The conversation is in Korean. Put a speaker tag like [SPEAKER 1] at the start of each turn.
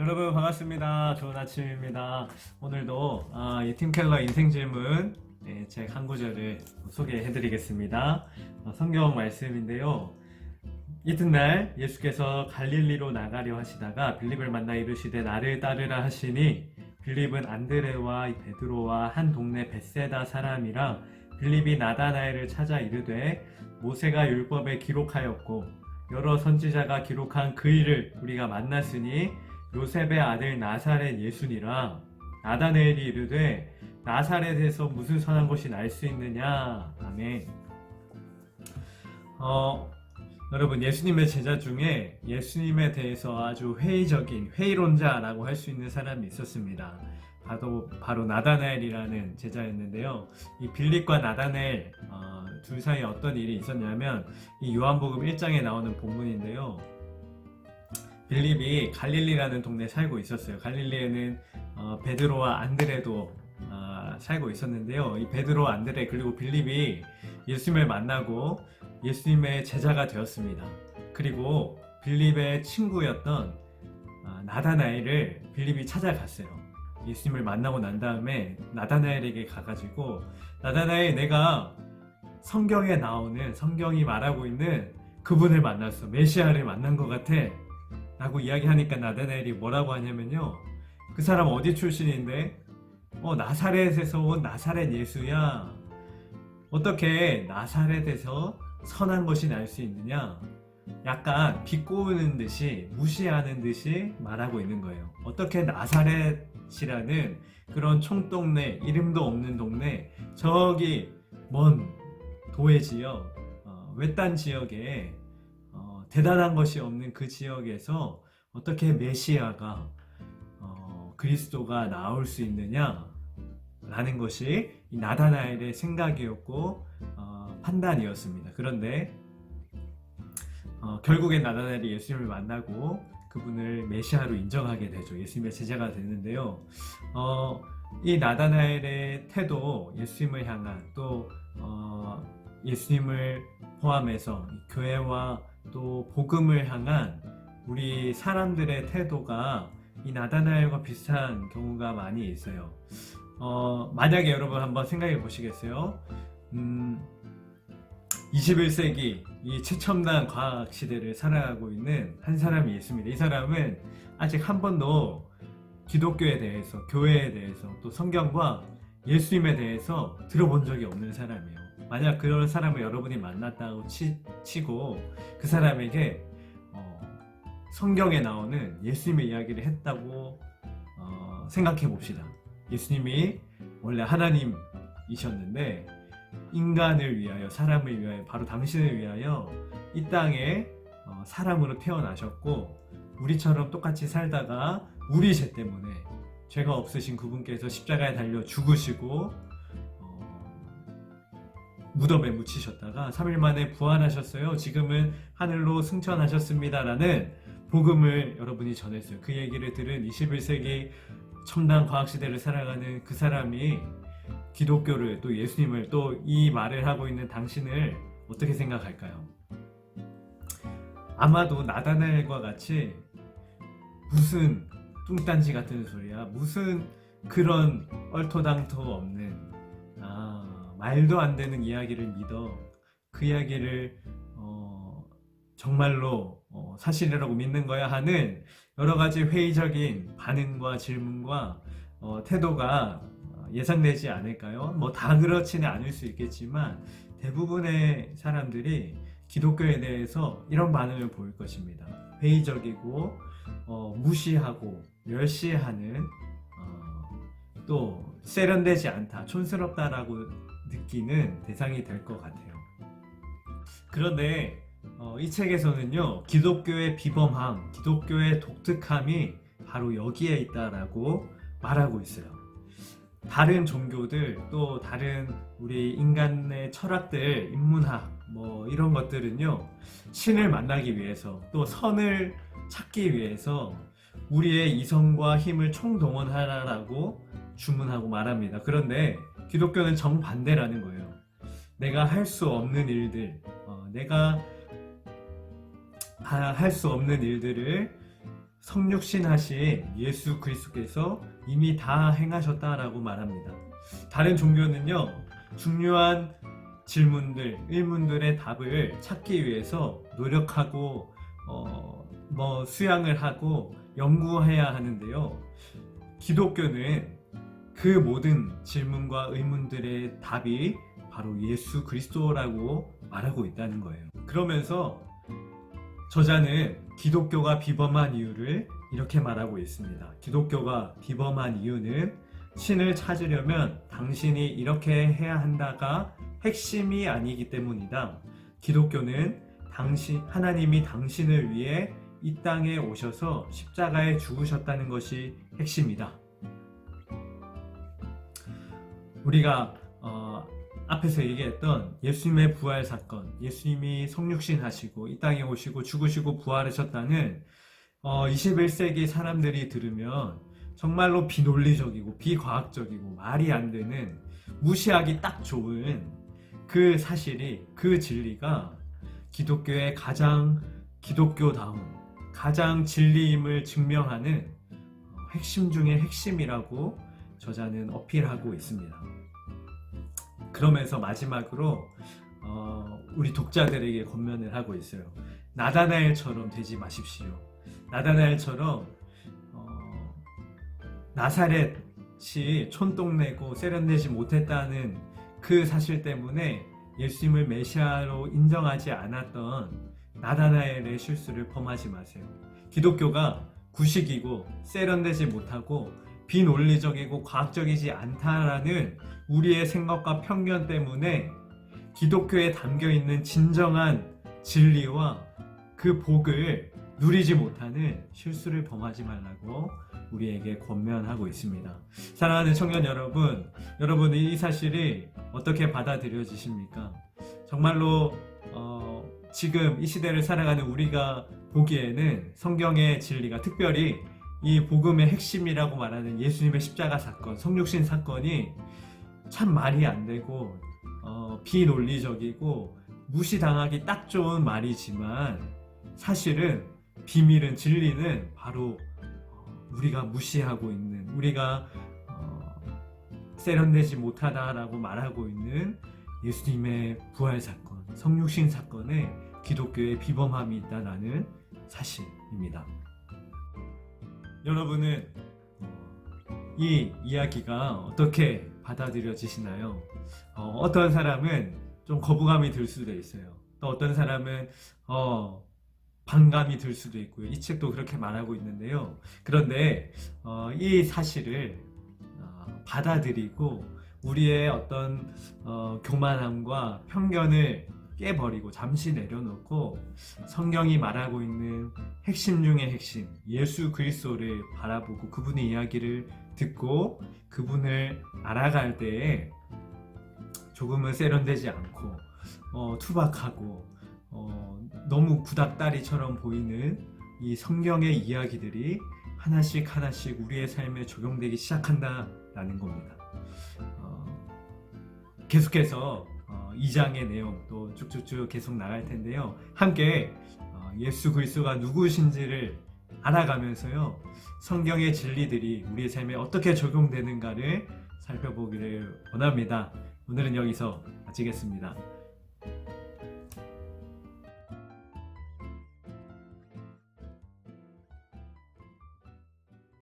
[SPEAKER 1] 여러분 반갑습니다. 좋은 아침입니다. 오늘도 이 팀켈러 인생질문 책 한 구절을 소개해드리겠습니다. 성경 말씀인데요. 이튿날 예수께서 갈릴리로 나가려 하시다가 빌립을 만나 이르시되 나를 따르라 하시니 빌립은 안드레와 베드로와 한 동네 벳세다 사람이라 빌립이 나다나엘을 찾아 이르되 모세가 율법에 기록하였고 여러 선지자가 기록한 그 일을 우리가 만났으니 요셉의 아들 나사렛 예수니라. 나다나엘이 이르되 나사렛에서 무슨 선한 것이 날 수 있느냐. 아멘. 여러분, 예수님의 제자 중에 예수님에 대해서 아주 회의적인 회의론자라고 할 수 있는 사람이 있었습니다. 바로 나다나엘이라는 제자였는데요. 이 빌립과 나다나엘 둘 사이에 어떤 일이 있었냐면 이 요한복음 1장에 나오는 본문인데요. 빌립이 갈릴리라는 동네에 살고 있었어요. 갈릴리에는 베드로와 안드레도 살고 있었는데요. 이 베드로, 안드레 그리고 빌립이 예수님을 만나고 예수님의 제자가 되었습니다. 그리고 빌립의 친구였던 나다나엘을 빌립이 찾아갔어요. 예수님을 만나고 난 다음에 나다나엘에게 가가지고 나다나엘, 내가 성경에 나오는, 성경이 말하고 있는 그분을 만났어. 메시아를 만난 것 같아 라고 이야기하니까 나다나엘이 뭐라고 하냐면요, 그 사람 어디 출신인데? 나사렛에서 온 나사렛 예수야. 어떻게 나사렛에서 선한 것이 날 수 있느냐? 약간 비꼬는 듯이, 무시하는 듯이 말하고 있는 거예요. 어떻게 나사렛이라는 그런 총동네, 이름도 없는 동네, 저기 먼 도의 지역, 외딴 지역에 대단한 것이 없는 그 지역에서 어떻게 메시아가 그리스도가 나올 수 있느냐 라는 것이 이 나다나엘의 생각이었고 판단이었습니다. 그런데 결국엔 나다나엘이 예수님을 만나고 그분을 메시아로 인정하게 되죠. 예수님의 제자가 되는데요. 이 나다나엘의 태도, 예수님을 향한, 또 예수님을 포함해서 교회와 또 복음을 향한 우리 사람들의 태도가 이 나다나엘과 비슷한 경우가 많이 있어요. 만약에 여러분 한번 생각해 보시겠어요? 21세기 이 최첨단 과학 시대를 살아가고 있는 한 사람이 있습니다. 이 사람은 아직 한 번도 기독교에 대해서, 교회에 대해서, 또 성경과 예수님에 대해서 들어본 적이 없는 사람이에요. 만약 그런 사람을 여러분이 만났다고 치고 그 사람에게 성경에 나오는 예수님의 이야기를 했다고 생각해 봅시다. 예수님이 원래 하나님이셨는데 인간을 위하여, 사람을 위하여, 바로 당신을 위하여 이 땅에 사람으로 태어나셨고 우리처럼 똑같이 살다가 우리 죄 때문에, 죄가 없으신 그분께서 십자가에 달려 죽으시고 무덤에 묻히셨다가 3일 만에 부활하셨어요. 지금은 하늘로 승천하셨습니다 라는 복음을 여러분이 전했어요. 그 얘기를 들은 21세기 첨단 과학시대를 살아가는 그 사람이 기독교를, 또 예수님을, 또 이 말을 하고 있는 당신을 어떻게 생각할까요? 아마도 나다나엘과 같이 무슨 뚱딴지 같은 소리야, 무슨 그런 얼토당토 없는 말도 안 되는 이야기를 믿어 그 이야기를 정말로 사실이라고 믿는 거야 하는 여러 가지 회의적인 반응과 질문과 태도가 예상되지 않을까요? 뭐 다 그렇지는 않을 수 있겠지만 대부분의 사람들이 기독교에 대해서 이런 반응을 보일 것입니다. 회의적이고 무시하고 멸시하는, 또 세련되지 않다, 촌스럽다라고 느끼는 대상이 될 것 같아요. 그런데 이 책에서는요, 기독교의 비범함, 기독교의 독특함이 바로 여기에 있다라고 말하고 있어요. 다른 종교들, 또 다른 우리 인간의 철학들, 인문학 뭐 이런 것들은요, 신을 만나기 위해서, 또 선을 찾기 위해서 우리의 이성과 힘을 총동원하라라고 주문하고 말합니다. 그런데 기독교는 정반대라는 거예요. 내가 할 수 없는 일들, 내가 할 수 없는 일들을 성육신하신 예수 그리스도께서 이미 다 행하셨다라고 말합니다. 다른 종교는요, 중요한 질문들, 의문들의 답을 찾기 위해서 노력하고 수양을 하고 연구해야 하는데요. 기독교는 그 모든 질문과 의문들의 답이 바로 예수 그리스도라고 말하고 있다는 거예요. 그러면서 저자는 기독교가 비범한 이유를 이렇게 말하고 있습니다. 기독교가 비범한 이유는 신을 찾으려면 당신이 이렇게 해야 한다가 핵심이 아니기 때문이다. 기독교는 하나님이 당신을 위해 이 땅에 오셔서 십자가에 죽으셨다는 것이 핵심이다. 우리가 앞에서 얘기했던 예수님의 부활 사건, 예수님이 성육신 하시고 이 땅에 오시고 죽으시고 부활하셨다는 21세기 사람들이 들으면 정말로 비논리적이고 비과학적이고 말이 안 되는, 무시하기 딱 좋은 그 사실이, 그 진리가 기독교의 가장 기독교다운, 가장 진리임을 증명하는 핵심 중의 핵심이라고 저자는 어필하고 있습니다. 그러면서 마지막으로 우리 독자들에게 권면을 하고 있어요. 나다나엘처럼 되지 마십시오. 나다나엘처럼 나사렛이 촌동네고 세련되지 못했다는 그 사실 때문에 예수님을 메시아로 인정하지 않았던 나다나엘의 실수를 범하지 마세요. 기독교가 구식이고 세련되지 못하고 비논리적이고 과학적이지 않다라는 우리의 생각과 편견 때문에 기독교에 담겨있는 진정한 진리와 그 복을 누리지 못하는 실수를 범하지 말라고 우리에게 권면하고 있습니다. 사랑하는 청년 여러분, 여러분이 이 사실이 어떻게 받아들여지십니까? 정말로 지금 이 시대를 살아가는 우리가 보기에는 성경의 진리가, 특별히 이 복음의 핵심이라고 말하는 예수님의 십자가 사건, 성육신 사건이 참 말이 안 되고 비논리적이고 무시당하기 딱 좋은 말이지만, 사실은 비밀은, 진리는 바로 우리가 무시하고 있는, 우리가 세련되지 못하다라고 말하고 있는 예수님의 부활 사건, 성육신 사건에 기독교의 비범함이 있다라는 사실입니다. 여러분은 이 이야기가 어떻게 받아들여지시나요? 어떤 사람은 좀 거부감이 들 수도 있어요. 또 어떤 사람은 반감이 들 수도 있고요. 이 책도 그렇게 말하고 있는데요. 그런데 이 사실을 받아들이고 우리의 어떤 교만함과 편견을 깨버리고 잠시 내려놓고 성경이 말하고 있는 핵심 중의 핵심, 예수 그리스도를 바라보고 그분의 이야기를 듣고 그분을 알아갈 때에 조금은 세련되지 않고 투박하고 너무 구닥다리처럼 보이는 이 성경의 이야기들이 하나씩 하나씩 우리의 삶에 적용되기 시작한다라는 겁니다. 계속해서 2장의 내용 또 쭉쭉쭉 계속 나갈 텐데요. 함께 예수 그리스도가 누구신지를 알아가면서요, 성경의 진리들이 우리의 삶에 어떻게 적용되는가를 살펴보기를 원합니다. 오늘은 여기서 마치겠습니다.